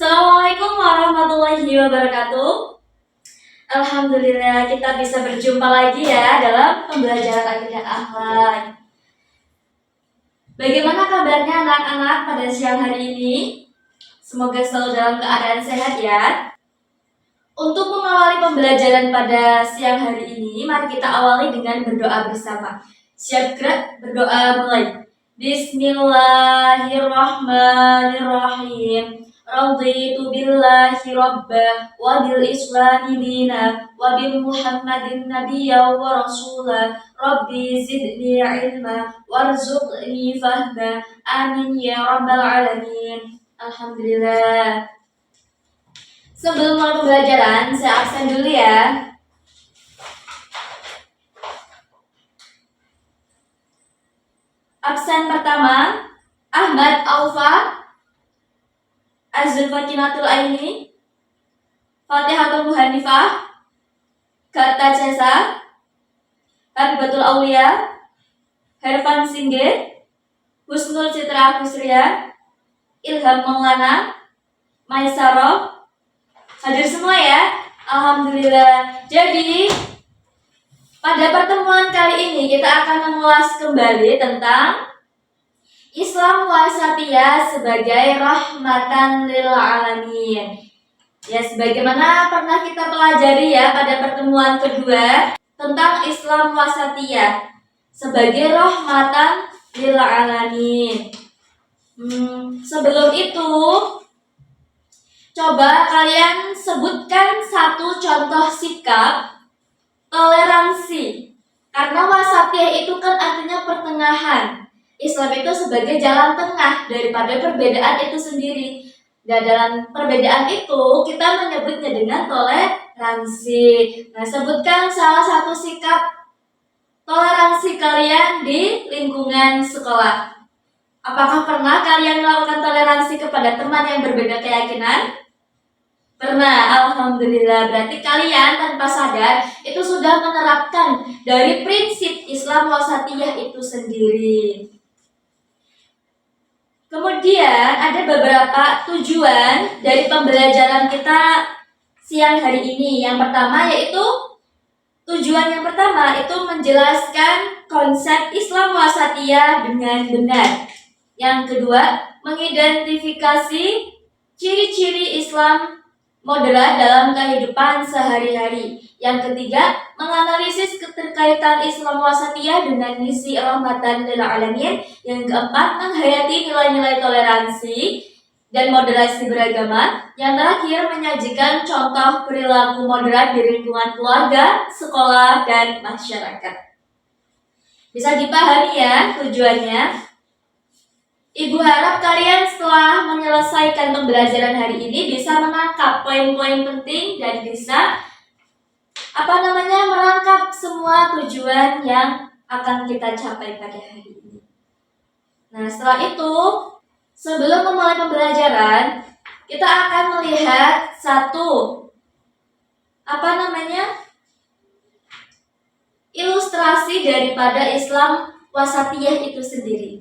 Assalamualaikum warahmatullahi wabarakatuh. Alhamdulillah kita bisa berjumpa lagi ya dalam pembelajaran akidah akhlak. Bagaimana kabarnya anak-anak pada siang hari ini? Semoga selalu dalam keadaan sehat ya. Untuk mengawali pembelajaran pada siang hari ini, mari kita awali dengan berdoa bersama. Siap gerak, berdoa mulai. Bismillahirrahmanirrahim. Raditu billahi rabbah wa bil islami dina wa bi Muhammadin nabiyya wa rasula. Rabbi zidni ilma warzuqni fahma. Amin ya rabbal alamin. Alhamdulillah. Sebelum mulai pembelajaran, saya absen dulu ya. Absen pertama, Ahmad Aufa Az-Zulfakinatul Aini, Fatihatul Muhanifah, Karta Cesa, Habibatul Aulia, Hervan Singge, Husnul Citra Kusria, Ilham Maulana, Maisaro. Hadir semua ya. Alhamdulillah. Jadi pada pertemuan kali ini kita akan mengulas kembali tentang Islam wasatiyah sebagai rahmatan lil alamin. Ya, sebagaimana pernah kita pelajari ya pada pertemuan kedua tentang Islam wasatiyah sebagai rahmatan lil alamin. Sebelum itu, coba kalian sebutkan satu contoh sikap toleransi. Karena wasatiyah itu kan artinya pertengahan. Islam itu sebagai jalan tengah daripada perbedaan itu sendiri. Dan dalam perbedaan itu kita menyebutnya dengan toleransi. Nah, sebutkan salah satu sikap toleransi kalian di lingkungan sekolah. Apakah pernah kalian melakukan toleransi kepada teman yang berbeda keyakinan? Pernah, alhamdulillah. Berarti kalian tanpa sadar itu sudah menerapkan dari prinsip Islam wasatiyah itu sendiri. Kemudian ada beberapa tujuan dari pembelajaran kita siang hari ini. Yang pertama yaitu tujuan yang pertama itu menjelaskan konsep Islam wasatiyah dengan benar. Yang kedua, mengidentifikasi ciri-ciri Islam moderat dalam kehidupan sehari-hari. Yang ketiga, menganalisis keterkaitan Islam wasatiyah dengan misi rahmatan lil alamin. Yang keempat, menghayati nilai-nilai toleransi dan moderasi beragama. Yang terakhir, menyajikan contoh perilaku moderat di lingkungan keluarga, sekolah, dan masyarakat. Bisa dipahami ya tujuannya? Ibu harap kalian setelah menyelesaikan pembelajaran hari ini bisa menangkap poin-poin penting dan bisa merangkap semua tujuan yang akan kita capai pada hari ini. Nah, setelah itu, sebelum memulai pembelajaran, kita akan melihat satu ilustrasi daripada Islam wasatiyah itu sendiri.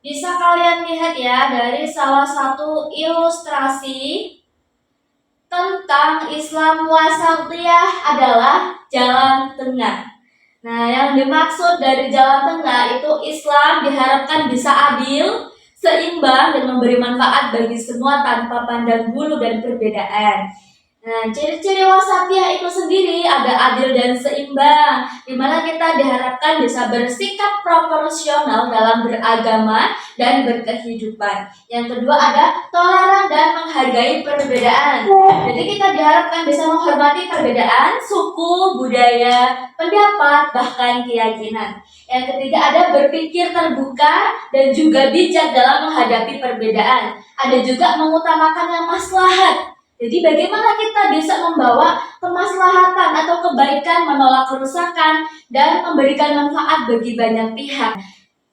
Bisa kalian lihat ya dari salah satu ilustrasi tentang Islam wasatiyah adalah jalan tengah. Nah, yang dimaksud dari jalan tengah itu Islam diharapkan bisa adil, seimbang, dan memberi manfaat bagi semua tanpa pandang bulu dan perbedaan. Nah, ciri-ciri wasatiyah itu sendiri ada adil dan seimbang, di mana kita diharapkan bisa bersikap proporsional dalam beragama dan berkehidupan. Yang kedua ada toleran dan menghargai perbedaan. Jadi kita diharapkan bisa menghormati perbedaan suku, budaya, pendapat, bahkan keyakinan. Yang ketiga ada berpikir terbuka dan juga bijak dalam menghadapi perbedaan. Ada juga mengutamakan yang maslahat. Jadi bagaimana kita bisa membawa kemaslahatan atau kebaikan, menolak kerusakan, dan memberikan manfaat bagi banyak pihak.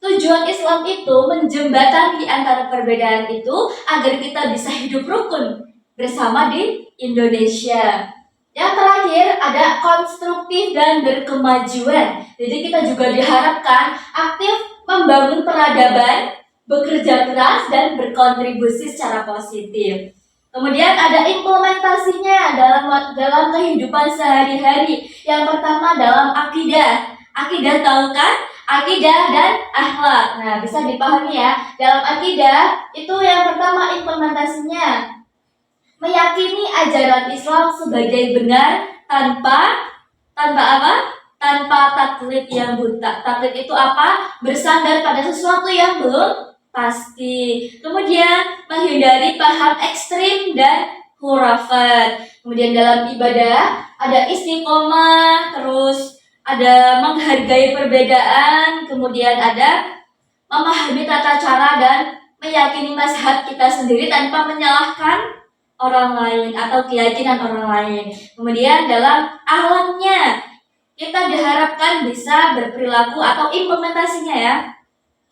Tujuan Islam itu menjembatani antara perbedaan itu agar kita bisa hidup rukun bersama di Indonesia. Yang terakhir ada konstruktif dan berkemajuan. Jadi kita juga diharapkan aktif membangun peradaban, bekerja keras dan berkontribusi secara positif. Kemudian ada implementasinya dalam kehidupan sehari-hari. Yang pertama dalam akidah. Akidah tahu kan? Akidah dan akhlak. Nah, bisa dipahami ya. Dalam akidah itu yang pertama implementasinya meyakini ajaran Islam sebagai benar tanpa apa? Tanpa taklid yang buta. Taklid itu apa? Bersandar pada sesuatu yang belum pasti. Kemudian menghindari paham ekstrim dan khurafat. Kemudian dalam ibadah ada istiqomah, terus ada menghargai perbedaan, kemudian ada memahami tata cara dan meyakini mazhab kita sendiri tanpa menyalahkan orang lain atau keyakinan orang lain. Kemudian dalam akhlaknya kita diharapkan bisa berperilaku atau implementasinya ya.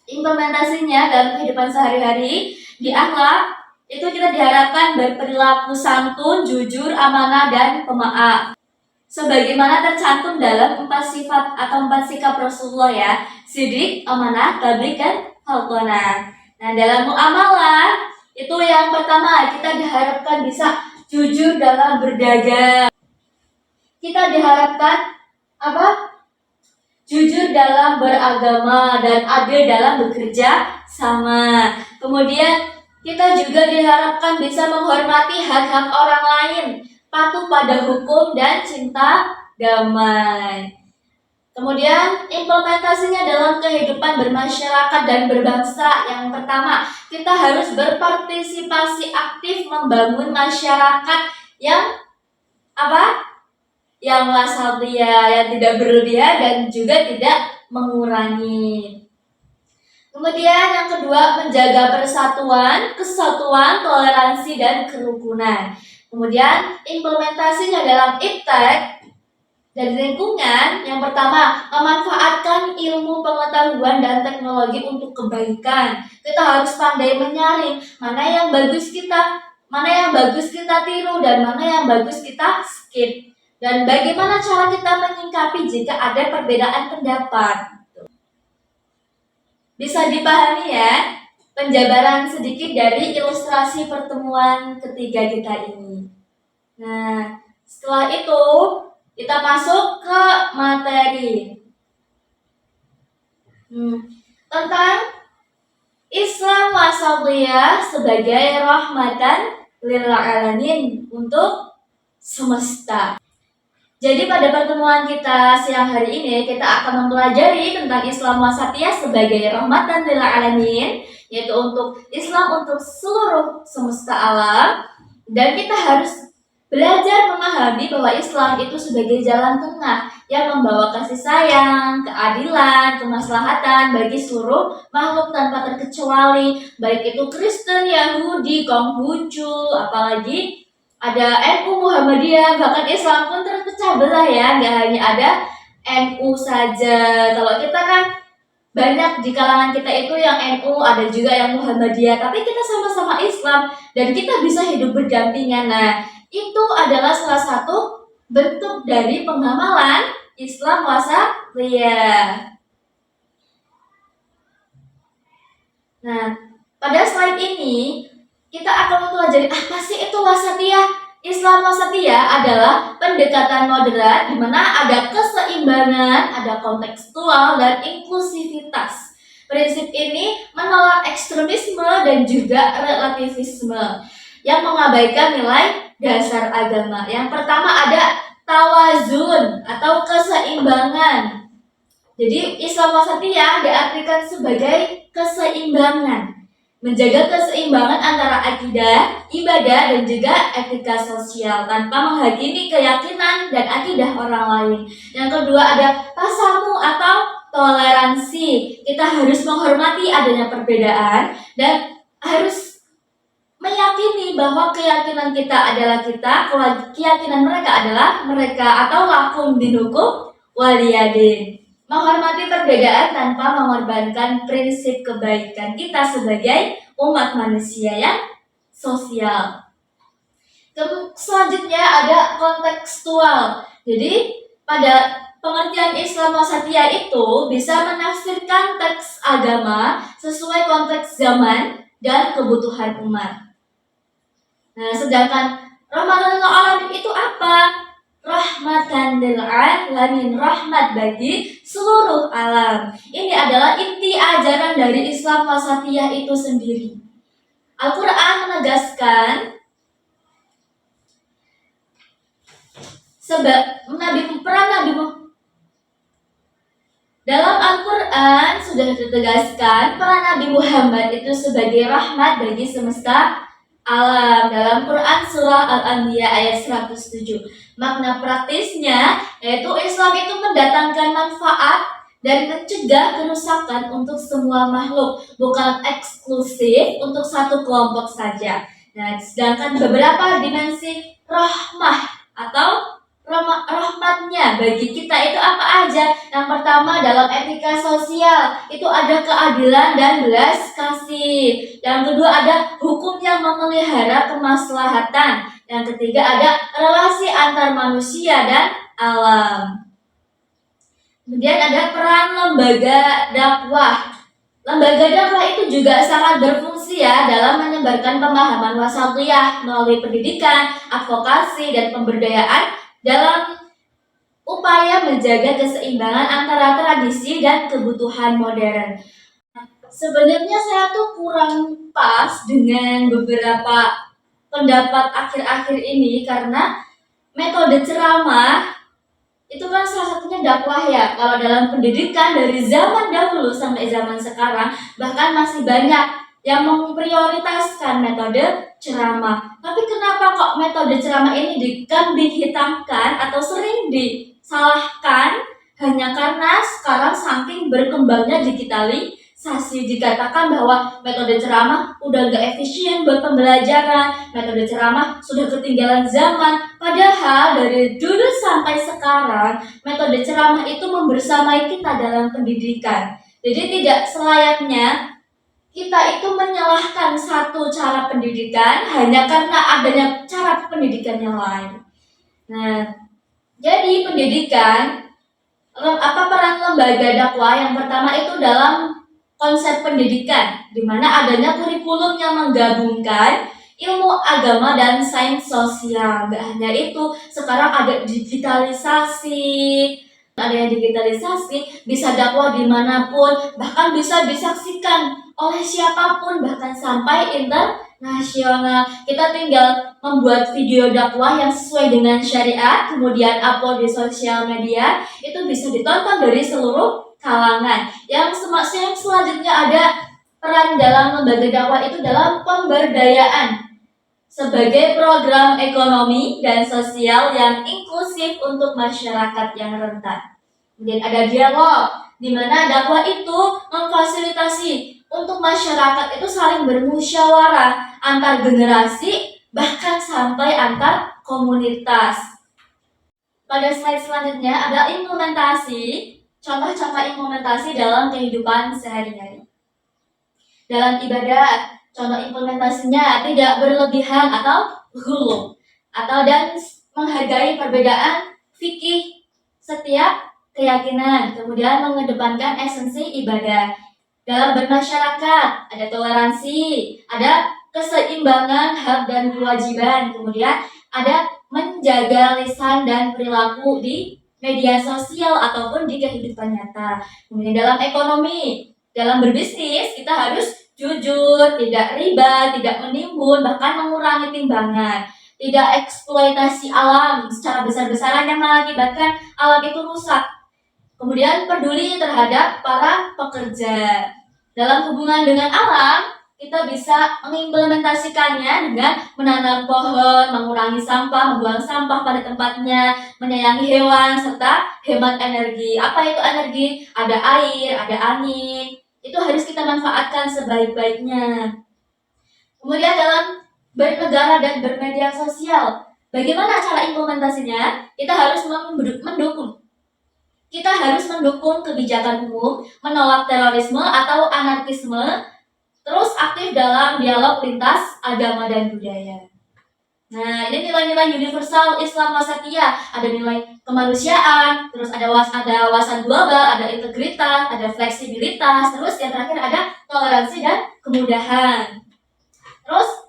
Implementasinya dalam kehidupan sehari-hari di akhlak itu kita diharapkan berperilaku santun, jujur, amanah, dan pemaaf. Sebagaimana tercantum dalam 4 sifat atau 4 sikap Rasulullah ya. Sidik, amanah, tabligh, dan khalqanah. Nah, dalam muamalah itu yang pertama kita diharapkan bisa jujur dalam berdagang. Kita diharapkan apa? Jujur dalam beragama dan adil dalam bekerja sama. Kemudian kita juga diharapkan bisa menghormati hak-hak orang lain, patuh pada hukum dan cinta damai. Kemudian implementasinya dalam kehidupan bermasyarakat dan berbangsa. Yang pertama, kita harus berpartisipasi aktif membangun masyarakat yang apa? Yang wasatiyah, yang tidak berlebihan dan juga tidak mengurangi. Kemudian yang kedua, menjaga persatuan, kesatuan, toleransi, dan kerukunan. Kemudian implementasinya dalam iptek dan lingkungan. Yang pertama, memanfaatkan ilmu pengetahuan dan teknologi untuk kebaikan. Kita harus pandai menyaring mana yang bagus kita tiru dan mana yang bagus kita skip. Dan bagaimana cara kita menyikapi jika ada perbedaan pendapat. Bisa dipahami ya, penjabaran sedikit dari ilustrasi pertemuan ketiga kita ini. Nah, setelah itu kita masuk ke materi tentang Islam wasatiyah sebagai rahmatan lil alamin untuk semesta. Jadi pada pertemuan kita siang hari ini kita akan mempelajari tentang Islam wasatiyah sebagai rahmatan lil alamin, yaitu untuk Islam untuk seluruh semesta alam, dan kita harus belajar memahami bahwa Islam itu sebagai jalan tengah yang membawa kasih sayang, keadilan, kemaslahatan bagi seluruh makhluk tanpa terkecuali, baik itu Kristen, Yahudi, Konghucu, apalagi ada NU, Muhammadiyah, bahkan Islam pun terpecah belah ya, nggak hanya ada NU saja. Kalau kita kan banyak di kalangan kita itu yang NU, ada juga yang Muhammadiyah, tapi kita sama-sama Islam dan kita bisa hidup berdampingan. Nah, itu adalah salah satu bentuk dari pengamalan Islam wasatiyah. Nah, pada slide ini kita akan mempelajari apa sih itu wasatiyah. Islam wasatiyah adalah pendekatan moderat di mana ada keseimbangan, ada kontekstual dan inklusivitas. Prinsip ini menolak ekstremisme dan juga relativisme yang mengabaikan nilai dasar agama. Yang pertama ada tawazun atau keseimbangan. Jadi Islam wasatiyah diartikan sebagai keseimbangan, menjaga keseimbangan antara akidah, ibadah, dan juga etika sosial tanpa menghakimi keyakinan dan akidah orang lain. Yang kedua ada tasamu atau toleransi. Kita harus menghormati adanya perbedaan dan harus meyakini bahwa keyakinan kita adalah kita, keyakinan mereka adalah mereka, atau lakum dinukum waliyadin. Menghormati perbedaan tanpa mengorbankan prinsip kebaikan kita sebagai umat manusia yang sosial. Selanjutnya ada kontekstual. Jadi pada pengertian Islam wasatiyah itu bisa menafsirkan teks agama sesuai konteks zaman dan kebutuhan umat. Nah, sedangkan rahmatan lil alamin itu apa? Rahmatan lil alamin, rahmat bagi seluruh alam. Ini adalah inti ajaran dari Islam wasatiyah itu sendiri. Al-Quran menegaskan dalam Al-Quran sudah ditegaskan peran Nabi Muhammad itu sebagai rahmat bagi semesta alam dalam Quran surah Al-Anbiya ayat 107. Makna praktisnya yaitu Islam itu mendatangkan manfaat dan mencegah kerusakan untuk semua makhluk, bukan eksklusif untuk satu kelompok saja. Nah, sedangkan beberapa dimensi rahmah atau rahmatnya bagi kita itu apa aja? Yang pertama dalam etika sosial itu ada keadilan dan belas kasih. Yang kedua ada hukum yang memelihara kemaslahatan. Yang ketiga ada relasi antar manusia dan alam. Kemudian ada peran lembaga dakwah. Lembaga dakwah itu juga sangat berfungsi ya dalam menyebarkan pemahaman wasatiyah melalui pendidikan, advokasi, dan pemberdayaan dalam upaya menjaga keseimbangan antara tradisi dan kebutuhan modern. Sebenarnya saya tuh kurang pas dengan beberapa pendapat akhir-akhir ini karena metode ceramah itu kan salah satunya dakwah ya. Kalau dalam pendidikan dari zaman dahulu sampai zaman sekarang bahkan masih banyak yang memprioritaskan metode ceramah. Tapi kenapa kok metode ceramah ini dikambing hitamkan atau sering disalahkan hanya karena sekarang saking berkembangnya digitalisasi, dikatakan bahwa metode ceramah udah gak efisien buat pembelajaran, metode ceramah sudah ketinggalan zaman. Padahal dari dulu sampai sekarang metode ceramah itu membersamai kita dalam pendidikan. Jadi tidak selayaknya kita itu menyalahkan satu cara pendidikan hanya karena adanya cara pendidikan yang lain. Nah, jadi pendidikan, apa peran lembaga dakwah? Yang pertama itu dalam konsep pendidikan, di mana adanya kurikulum yang menggabungkan ilmu agama dan sains sosial. Gak hanya itu, sekarang ada digitalisasi. Ada yang digitalisasi, bisa dakwah dimanapun, bahkan bisa disaksikan oleh siapapun, bahkan sampai internasional. Kita tinggal membuat video dakwah yang sesuai dengan syariat, kemudian upload di sosial media, itu bisa ditonton dari seluruh kalangan. Yang selanjutnya ada peran dalam lembaga dakwah itu dalam pemberdayaan sebagai program ekonomi dan sosial yang inklusif untuk masyarakat yang rentan. Kemudian ada dialog, di mana dakwah itu memfasilitasi untuk masyarakat itu saling bermusyawarah antar generasi, bahkan sampai antar komunitas. Pada slide selanjutnya ada implementasi, contoh-contoh implementasi dalam kehidupan sehari-hari. Dalam ibadah, contoh implementasinya tidak berlebihan atau ghulu, dan menghargai perbedaan fikih setiap keyakinan, kemudian mengedepankan esensi ibadah. Dalam bermasyarakat, ada toleransi, ada keseimbangan hak dan kewajiban, kemudian ada menjaga lisan dan perilaku di media sosial ataupun di kehidupan nyata. Kemudian dalam ekonomi, dalam berbisnis kita harus jujur, tidak riba, tidak menimbun, bahkan mengurangi timbangan, tidak eksploitasi alam secara besar-besaran yang mengakibatkan alam itu rusak. Kemudian peduli terhadap para pekerja. Dalam hubungan dengan alam, kita bisa mengimplementasikannya dengan menanam pohon, mengurangi sampah, membuang sampah pada tempatnya, menyayangi hewan, serta hemat energi. Apa itu energi? Ada air, ada angin. Itu harus kita manfaatkan sebaik-baiknya. Kemudian dalam bernegara dan bermedia sosial, bagaimana cara implementasinya? Kita harus mendukung. Kita harus mendukung kebijakan umum, menolak terorisme atau anarkisme, terus aktif dalam dialog lintas agama dan budaya. Nah, ini nilai-nilai universal Islam wasatiyah. Ada nilai kemanusiaan, terus ada wawasan global, ada integritas, ada fleksibilitas, terus yang terakhir ada toleransi dan kemudahan. Terus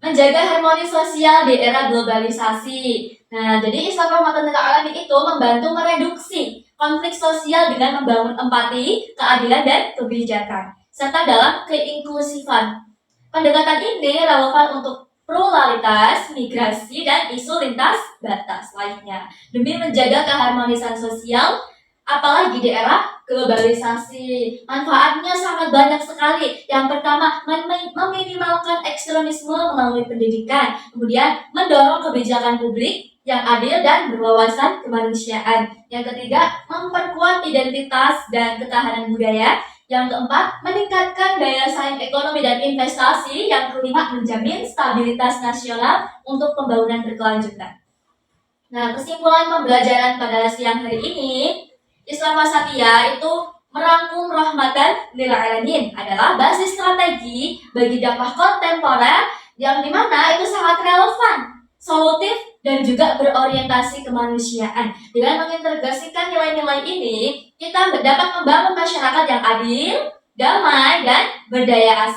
menjaga harmoni sosial di era globalisasi. Nah, jadi Islam Rahmatan lil Alamin itu membantu mereduksi konflik sosial dengan membangun empati, keadilan, dan kebijakan, serta dalam keinklusifan. Pendekatan ini relevan untuk pluralitas, migrasi, dan isu lintas batas lainnya demi menjaga keharmonisan sosial, apalagi di era globalisasi. Manfaatnya sangat banyak sekali. Yang pertama, meminimalkan ekstremisme melalui pendidikan, kemudian mendorong kebijakan publik yang adil dan berwawasan kemanusiaan. Yang ketiga, memperkuat identitas dan ketahanan budaya. Yang keempat, meningkatkan daya saing ekonomi dan investasi. Yang kelima, menjamin stabilitas nasional untuk pembangunan berkelanjutan. Nah, kesimpulan pembelajaran pada siang hari ini, Islam Wasatiyah itu merangkum rahmatan lil alamin adalah basis strategi bagi dakwah kontemporer yang dimana itu sangat relevan, solutif, dan juga berorientasi kemanusiaan. Dengan mengintegrasikan nilai-nilai ini, kita dapat membangun masyarakat yang adil, damai, dan berdaya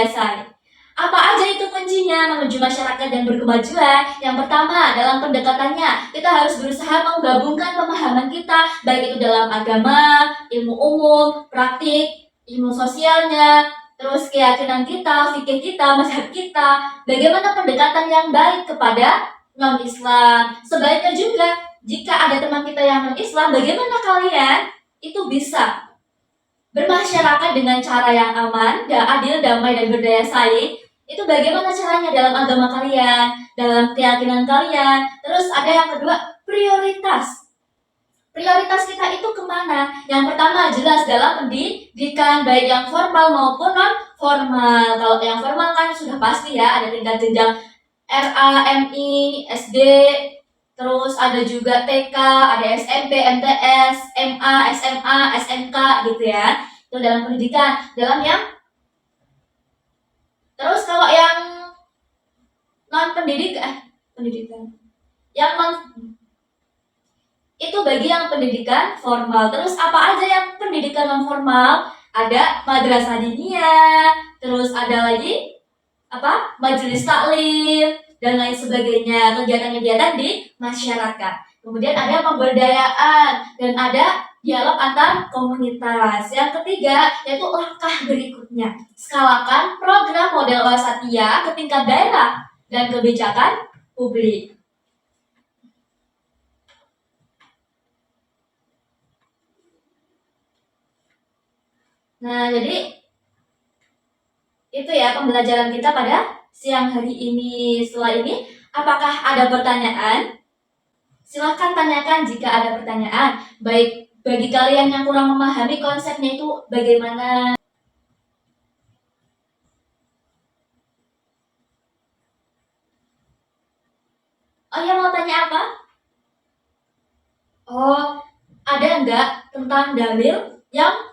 saing. Apa aja itu kuncinya menuju masyarakat yang berkemajuan? Yang pertama, dalam pendekatannya, kita harus berusaha menggabungkan pemahaman kita, baik itu dalam agama, ilmu umum, praktik, ilmu sosialnya, terus keyakinan kita, fikih kita, mazhab kita, bagaimana pendekatan yang baik kepada non-Islam. Sebaliknya juga, jika ada teman kita yang non-Islam, bagaimana kalian itu bisa bermasyarakat dengan cara yang aman, adil, damai, dan berdaya saing. Itu bagaimana caranya dalam agama kalian, dalam keyakinan kalian. Terus ada yang kedua, prioritas. Prioritas kita itu kemana? Yang pertama jelas dalam pendidikan, baik yang formal maupun non formal. Kalau yang formal kan sudah pasti ya, ada tingkat jenjang RA, MI, SD, terus ada juga TK, ada SMP, MTS, MA, SMA, SMK gitu ya. Itu dalam pendidikan. Dalam yang terus kalau yang non pendidikan, yang non itu bagi yang pendidikan formal. Terus apa aja yang pendidikan non formal? Ada madrasah diniyah, terus ada lagi apa? Majelis taklim dan lain sebagainya, kegiatan-kegiatan di masyarakat. Kemudian ada pemberdayaan dan ada dialog antar komunitas. Yang ketiga yaitu langkah berikutnya, skalakan program model wasatiyah ke tingkat daerah dan kebijakan publik. Nah, jadi itu ya pembelajaran kita pada siang hari ini. Setelah ini, apakah ada pertanyaan? Silahkan tanyakan jika ada pertanyaan. Baik bagi kalian yang kurang memahami konsepnya itu bagaimana. Oh ya, mau tanya apa? Oh, ada enggak tentang dalil yang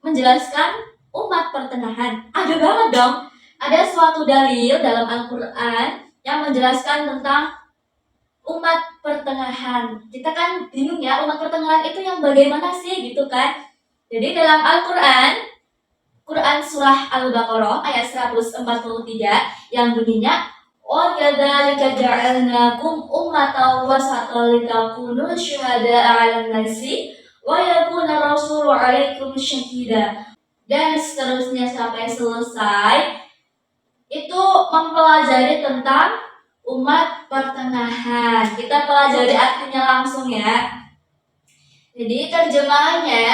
menjelaskan umat pertengahan? Ada banget dong. Ada suatu dalil dalam Al-Quran yang menjelaskan tentang umat pertengahan. Kita kan bingung ya, umat pertengahan itu yang bagaimana sih gitu kan. Jadi dalam Al-Quran, Quran surah Al-Baqarah ayat 143 yang bunyinya وَكَذَلِكَ جَعَلْنَاكُمْ أُمَّةً وَسَطًا لِتَكُونُوا شُهَدَاءَ عَلَى النَّاسِ وَيَكُونَ الرَّسُولُ عَلَيْكُمْ شَهِيدًا. Dan seterusnya sampai selesai. Itu mempelajari tentang umat pertengahan. Kita pelajari artinya langsung ya. Jadi terjemahannya,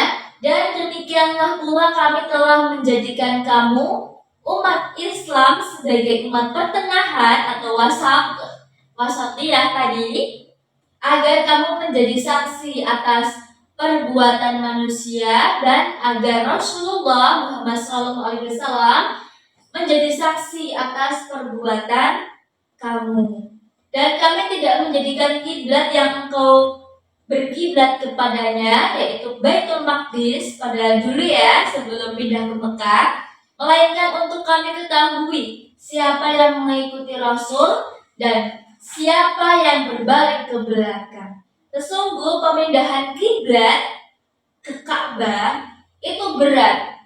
dan demikianlah pula kami telah menjadikan kamu umat Islam sebagai umat pertengahan atau wasatiyah tadi, agar kamu menjadi saksi atas perbuatan manusia dan agar Rasulullah Muhammad SAW menjadi saksi atas perbuatan kamu. Dan kami tidak menjadikan kiblat yang engkau berkiblat kepadanya, yaitu Baitul Maqdis pada dulu ya sebelum pindah ke Mekah, melainkan untuk kami ketahui siapa yang mengikuti Rasul, dan siapa yang berbalik ke belakang. Sesungguh pemindahan kiblat ke Ka'bah itu berat,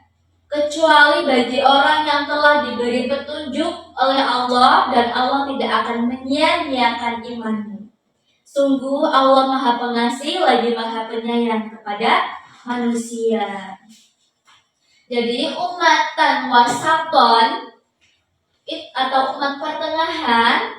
kecuali bagi orang yang telah diberi petunjuk oleh Allah, dan Allah tidak akan menyia-nyiakan imanmu. Sungguh Allah Maha Pengasih lagi Maha Penyayang kepada manusia. Jadi umatan wasaton atau umat pertengahan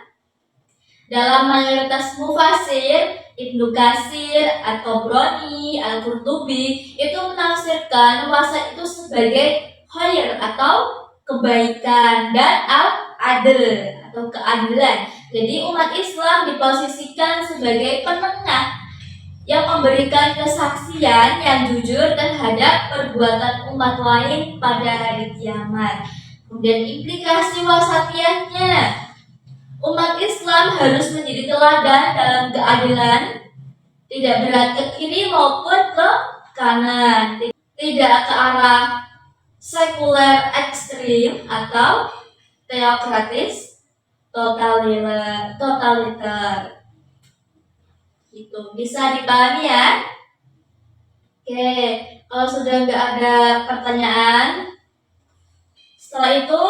dalam mayoritas mufasir, Ibnu Katsir, At-Tabrani, Al-Qurtubi itu menafsirkan wasat itu sebagai khair atau kebaikan, dan al-adl atau keadilan. Jadi umat Islam diposisikan sebagai penengah yang memberikan kesaksian yang jujur terhadap perbuatan umat lain pada hari kiamat. Kemudian implikasi wasatiyahnya, umat Islam harus menjadi teladan dalam keadilan, tidak berat ke kiri maupun ke kanan, tidak ke arah sekuler ekstrim atau teokratis totaliter. Itu bisa dipahami ya. Oke, kalau sudah nggak ada pertanyaan, setelah itu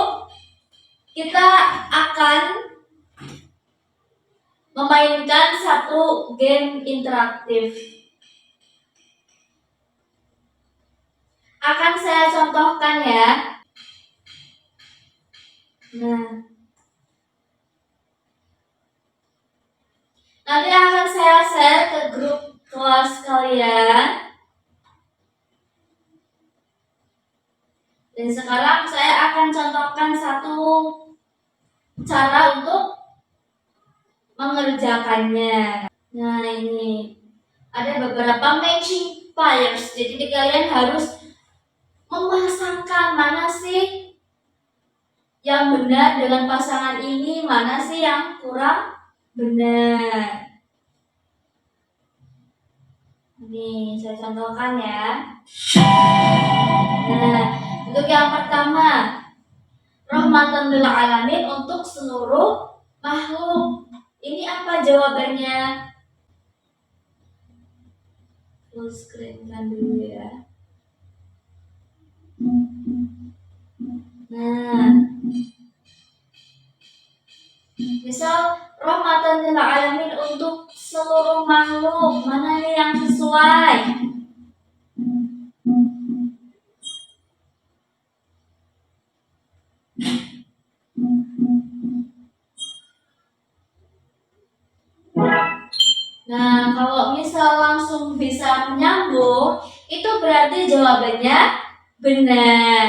kita akan memainkan satu game interaktif. Akan saya contohkan ya. Nah, nanti akan saya share ke grup kelas kalian. Dan sekarang saya akan contohkan satu cara untuk mengerjakannya. Nah, ini ada beberapa matching pairs. Jadi kalian harus memasangkan mana sih yang benar dengan pasangan ini, mana sih yang kurang benar. Ini saya contohkan ya. Nah, untuk yang pertama, rahmatan lil alamin, untuk seluruh makhluk. Ini apa jawabannya? Full screen kan dulu ya. Nah, misal rahmatan lil alamin untuk seluruh makhluk, mana nih yang sesuai? Nah, kalau misal langsung bisa menyambung, itu berarti jawabannya benar.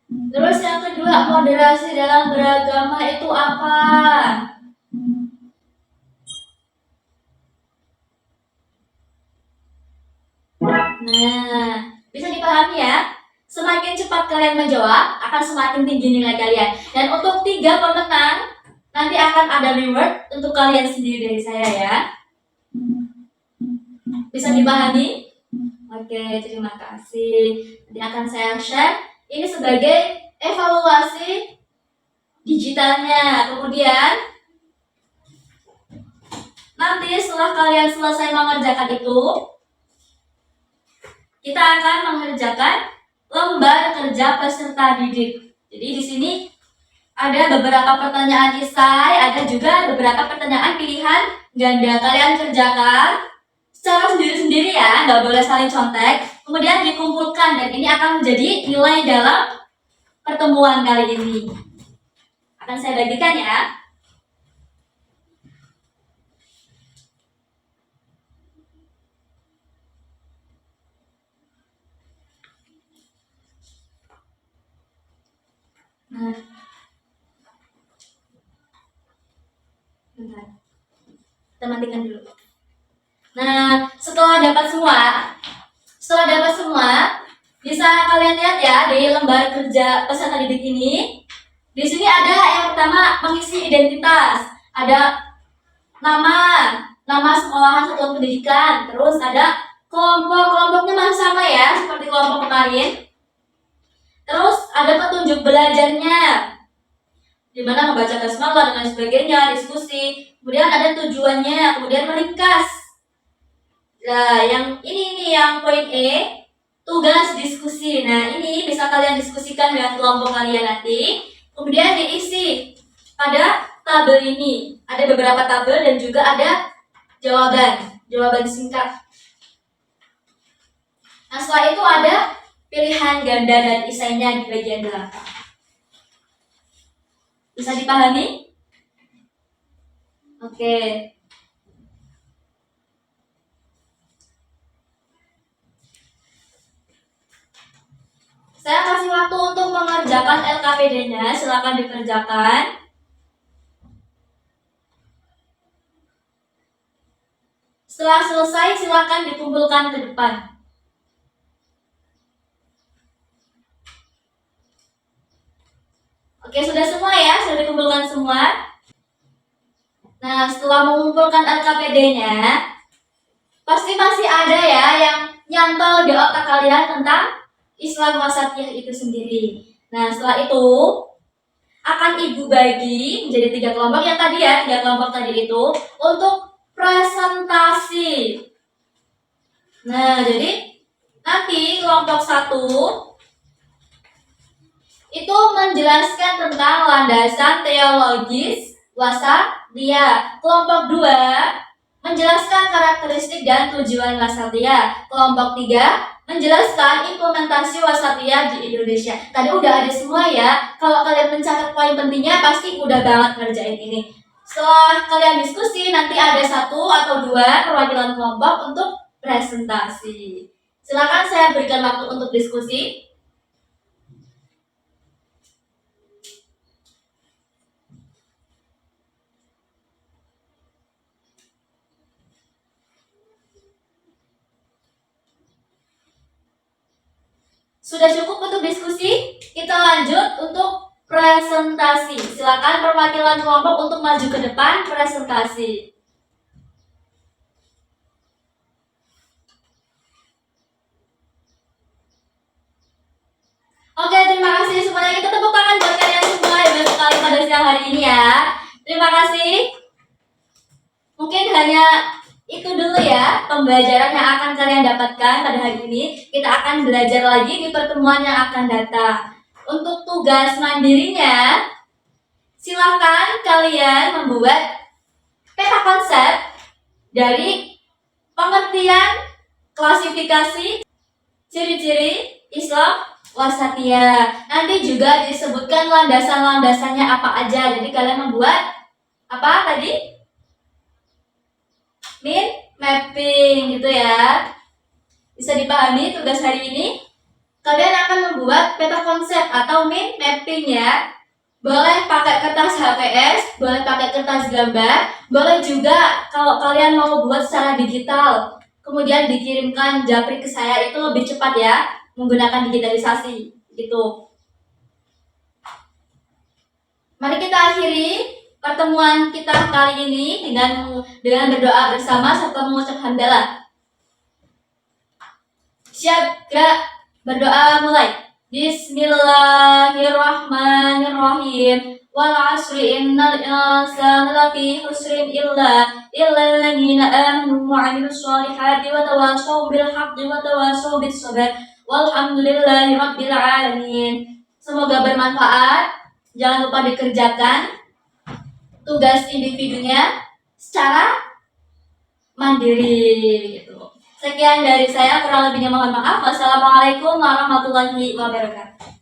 Terus yang kedua, moderasi dalam beragama itu apa? Nah, bisa dipahami ya? Semakin cepat kalian menjawab, akan semakin tinggi nilai kalian. Dan untuk 3 pemenang, nanti akan ada reward untuk kalian sendiri dari saya ya. Bisa dipahami? Oke, terima kasih. Nanti akan saya share ini sebagai evaluasi digitalnya. Kemudian nanti setelah kalian selesai mengerjakan itu, kita akan mengerjakan lembar kerja peserta didik. Jadi di sini ada beberapa pertanyaan esai, ada juga beberapa pertanyaan pilihan ganda. Kalian kerjakan secara sendiri-sendiri ya, nggak boleh saling contek. Kemudian dikumpulkan, dan ini akan menjadi nilai dalam pertemuan kali ini. Akan saya bagikan ya. Nah, bentar. Kita matikan dulu. Nah, setelah dapat semua, bisa kalian lihat ya di lembar kerja peserta didik ini. Di sini ada yang pertama mengisi identitas, ada nama sekolahan satuan pendidikan, terus ada kelompoknya masih sama ya seperti kelompok kemarin. Terus ada petunjuk belajarnya, di mana membaca basmalah dan lain sebagainya, diskusi. Kemudian ada tujuannya, kemudian meringkas. Nah, yang ini nih yang poin E, tugas diskusi. Nah, ini bisa kalian diskusikan dengan kelompok kalian nanti. Kemudian diisi pada tabel ini. Ada beberapa tabel dan juga ada jawaban singkat. Nah, setelah itu ada pilihan ganda dan esainya di bagian belakang. Bisa dipahami? Oke. Saya kasih waktu untuk mengerjakan LKPD-nya, silakan dikerjakan. Setelah selesai, silakan dikumpulkan ke depan. Oke, sudah semua ya? Sudah dikumpulkan semua? Nah, setelah mengumpulkan LKPD-nya, pasti masih ada ya yang nyantol di otak kalian tentang Islam Wasatiyah itu sendiri. Nah, setelah itu akan Ibu bagi menjadi 3 kelompok yang tadi ya, 3 kelompok tadi itu untuk presentasi. Nah, jadi nanti kelompok 1 itu menjelaskan tentang landasan teologis wasatiyah. Kelompok 2 menjelaskan karakteristik dan tujuan wasatiyah. Kelompok 3 menjelaskan implementasi wasatiyah di Indonesia. Tadi udah ada semua ya. Kalau kalian mencatat poin pentingnya pasti udah banget ngerjain ini. Setelah kalian diskusi, nanti ada 1 atau 2 perwakilan kelompok untuk presentasi. Silakan saya berikan waktu untuk diskusi. Sudah cukup untuk diskusi? Kita lanjut untuk presentasi. Silakan perwakilan kelompok untuk maju ke depan presentasi. Oke, terima kasih semuanya. Kita tepuk tangan buat kalian semua yang baru sekali pada siang hari ini ya. Terima kasih. Mungkin hanya itu dulu ya pembelajaran yang akan kalian dapatkan pada hari ini. Kita akan belajar lagi di pertemuan yang akan datang. Untuk tugas mandirinya, silakan kalian membuat peta konsep dari pengertian, klasifikasi, ciri-ciri Islam Wasatiyah. Nanti juga disebutkan landasan-landasannya apa aja. Jadi kalian membuat apa tadi? Mapping gitu ya. Bisa dipahami tugas hari ini? Kalian akan membuat peta konsep atau mapping ya. Boleh pakai kertas HVS, boleh pakai kertas gambar, boleh juga kalau kalian mau buat secara digital, kemudian dikirimkan japri ke saya, itu lebih cepat ya, menggunakan digitalisasi gitu. Mari kita akhiri pertemuan kita kali ini dengan berdoa bersama serta mengucap hamdalah. Siap, gerak, berdoa mulai. Bismillahirrahmanirrahim. Wal 'asri innal insana lafi khusrin illa alladziina aamanu wa 'amilus shalihati wa tawashaw bil haqqi wa tawashaw bis sabr. Walhamdulillahi rabbil alamin. Semoga bermanfaat. Jangan lupa dikerjakan tugas individunya secara mandiri gitu. Sekian dari saya, kurang lebihnya mohon maaf. Wassalamualaikum warahmatullahi wabarakatuh.